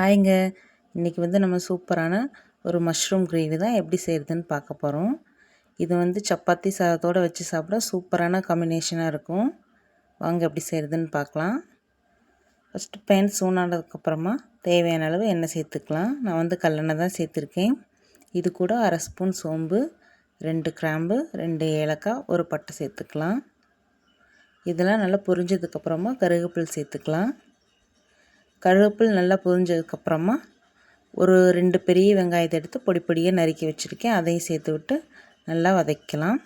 ஹாய்ங்க. இன்றைக்கி நம்ம சூப்பரான ஒரு மஷ்ரூம் கிரேவி தான் எப்படி செய்கிறதுன்னு பார்க்க போகிறோம். இது சப்பாத்தி சாதத்தோடு வச்சு சாப்பிட சூப்பரான காம்பினேஷனாக இருக்கும். வாங்க எப்படி செய்கிறதுன்னு பார்க்கலாம். ஃபஸ்ட்டு பேன் சூடானதுக்கப்புறமா தேவையான அளவு எண்ணெய் சேர்த்துக்கலாம். நான் கல்லெண்ணெய் தான் சேர்த்துருக்கேன். இது கூட 1/2 ஸ்பூன் சோம்பு, 2 கிராம்பு, 2 ஏலக்காய், ஒரு பட்டை சேர்த்துக்கலாம். இதெல்லாம் நல்லா பொரிஞ்சதுக்கப்புறமா கருவேப்பிலை சேர்த்துக்கலாம். கருவேப்பிலை நல்லா பொரிஞ்சதுக்கப்புறமா ஒரு 2 பெரிய வெங்காயத்தை எடுத்து பொடி பொடியாக நறுக்கி வச்சுருக்கேன். அதையும் சேர்த்து விட்டு நல்லா வதக்கலாம்.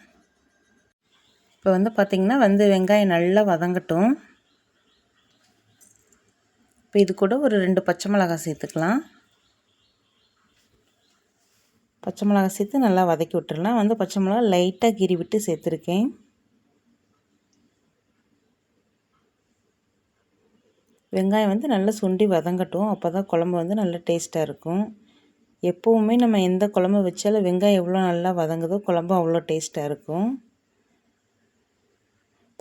இப்போ பார்த்திங்கன்னா வெங்காயம் நல்லா வதங்கட்டும். இப்போ இது கூட ஒரு 2 பச்சை மிளகாய் சேர்த்துக்கலாம். பச்சை மிளகாய் சேர்த்து நல்லா வதக்கி விட்டுடலாம். பச்சை மிளகாய் லைட்டாக கீறி விட்டு சேர்த்துருக்கேன். வெங்காயம் நல்லா சுண்டி வதங்கட்டும். அப்போ தான் குழம்பு நல்லா டேஸ்ட்டாக இருக்கும். எப்போவுமே நம்ம எந்த குழம்பு வச்சாலும் வெங்காயம் எவ்வளோ நல்லா வதங்குதோ குழம்பு அவ்வளோ டேஸ்ட்டாக இருக்கும்.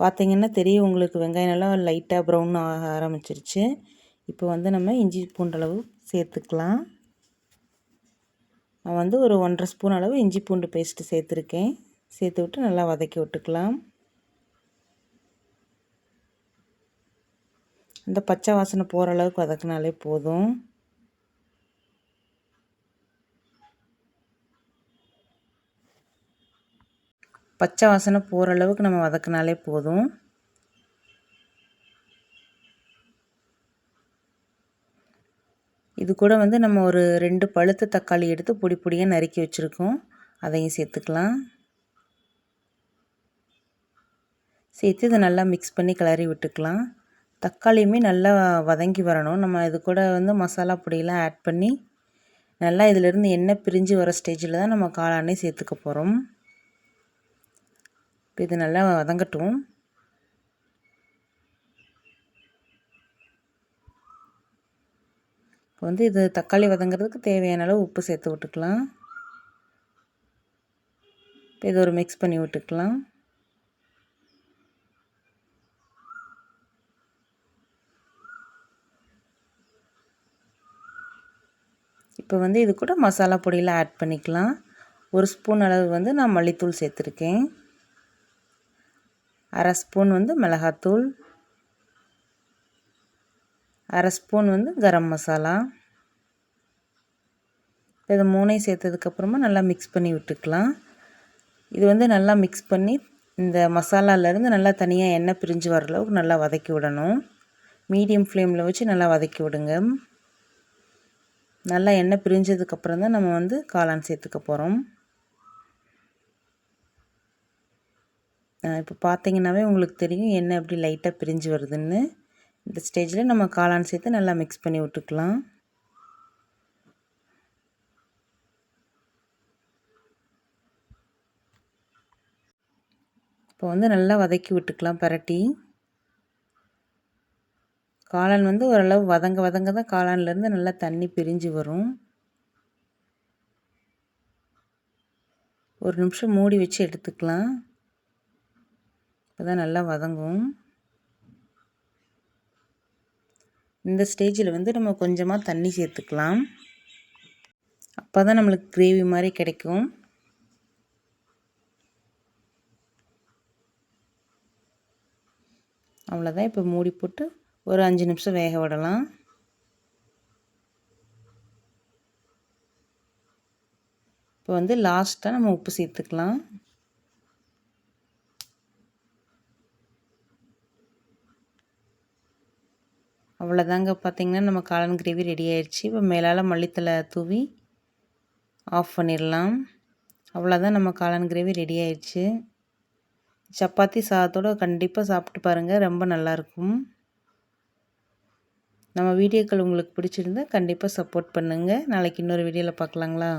பார்த்திங்கன்னா தெரியும் உங்களுக்கு, வெங்காயம் நல்லா லைட்டாக ப்ரௌன் ஆக ஆரம்பிச்சிருச்சு. இப்போ நம்ம இஞ்சி பூண்டு அளவு சேர்த்துக்கலாம். நான் ஒரு 1.5 ஸ்பூன் அளவு இஞ்சி பூண்டு பேஸ்ட்டு சேர்த்துருக்கேன். சேர்த்து விட்டு நல்லா வதக்கி விட்டுக்கலாம். அந்த பச்சை வாசனை போகிற அளவுக்கு வதக்கினாலே போதும். பச்சை வாசனை போகிற அளவுக்கு நம்ம வதக்கினாலே போதும். இது கூட நம்ம ஒரு 2 பழுத்த தக்காளி எடுத்து பொடி பொடியாக நறுக்கி வச்சுருக்கோம். அதையும் சேர்த்துக்கலாம். சேர்த்து இதை நல்லா மிக்ஸ் பண்ணி கிளறி விட்டுக்கலாம். தக்காளியுமே நல்லா வதங்கி வரணும். நம்ம இது கூட மசாலா பொடியெல்லாம் ஆட் பண்ணி நல்லா இதிலேருந்து எண்ணெய் பிரிஞ்சு வர ஸ்டேஜில் தான் நம்ம காளானே சேர்த்துக்க போகிறோம். இப்போ இது நல்லா வதங்கட்டும். இப்போ இது தக்காளி வதங்கிறதுக்கு தேவையான அளவு உப்பு சேர்த்து விட்டுக்கலாம். இப்போ இது ஒரு மிக்ஸ் பண்ணி விட்டுக்கலாம். இப்போ இது கூட மசாலா பொடியெல்லாம் ஆட் பண்ணிக்கலாம். 1 ஸ்பூன் அளவு நான் மல்லித்தூள் சேர்த்துருக்கேன். 1/2 ஸ்பூன் மிளகாத்தூள், 1/2 ஸ்பூன் கரம் மசாலா. இது 3ஐயும் சேர்த்ததுக்கப்புறமா நல்லா மிக்ஸ் பண்ணி விட்டுக்கலாம். இது நல்லா மிக்ஸ் பண்ணி இந்த மசாலாலேருந்து நல்லா தனியாக எண்ணெய் பிரிஞ்சு வர அளவுக்கு நல்லா வதக்கி விடணும். மீடியம் ஃப்ளேமில் வச்சு நல்லா வதக்கி விடுங்க. நல்லா எண்ணெய் பிரிஞ்சதுக்கப்புறம் தான் நம்ம காளான் சேர்த்துக்க போகிறோம். இப்போ பார்த்திங்கனாவே உங்களுக்கு தெரியும் எண்ணெய் எப்படி லைட்டாக பிரிஞ்சு வருதுன்னு. இந்த ஸ்டேஜில் நம்ம காளான் சேர்த்து நல்லா மிக்ஸ் பண்ணி விட்டுக்கலாம். இப்போ நல்லா வதக்கி விட்டுக்கலாம் பரட்டி. காளான் ஓரளவு வதங்க தான் காளான்லேருந்து நல்லா தண்ணி பிரிஞ்சு வரும். ஒரு நிமிஷம் மூடி வச்சு எடுத்துக்கலாம். அப்போ தான் நல்லா வதங்கும். இந்த ஸ்டேஜில் நம்ம கொஞ்சமாக தண்ணி சேர்த்துக்கலாம். அப்போ தான் நம்மளுக்கு கிரேவி மாதிரி கிடைக்கும். அவ்வளோதான். இப்போ மூடி போட்டு ஒரு 5 நிமிஷம் வேக விடலாம். இப்போ லாஸ்ட்டாக நம்ம உப்பு சேர்த்துக்கலாம். அவ்வளோதாங்க. பார்த்திங்கன்னா நம்ம காளான் கிரேவி ரெடி ஆயிடுச்சு. இப்போ மேலால் மல்லித்தலை தூவி ஆஃப் பண்ணிடலாம். அவ்வளோதான், நம்ம காளான் கிரேவி ரெடி ஆயிடுச்சு. சப்பாத்தி சாதத்தோடு கண்டிப்பாக சாப்பிட்டு பாருங்கள், ரொம்ப நல்லாயிருக்கும். நம்ம வீடியோக்கள் உங்களுக்கு பிடிச்சிருந்தா கண்டிப்பாக சப்போர்ட் பண்ணுங்கள். நாளைக்கு இன்னொரு வீடியோவில் பார்க்கலாங்களா?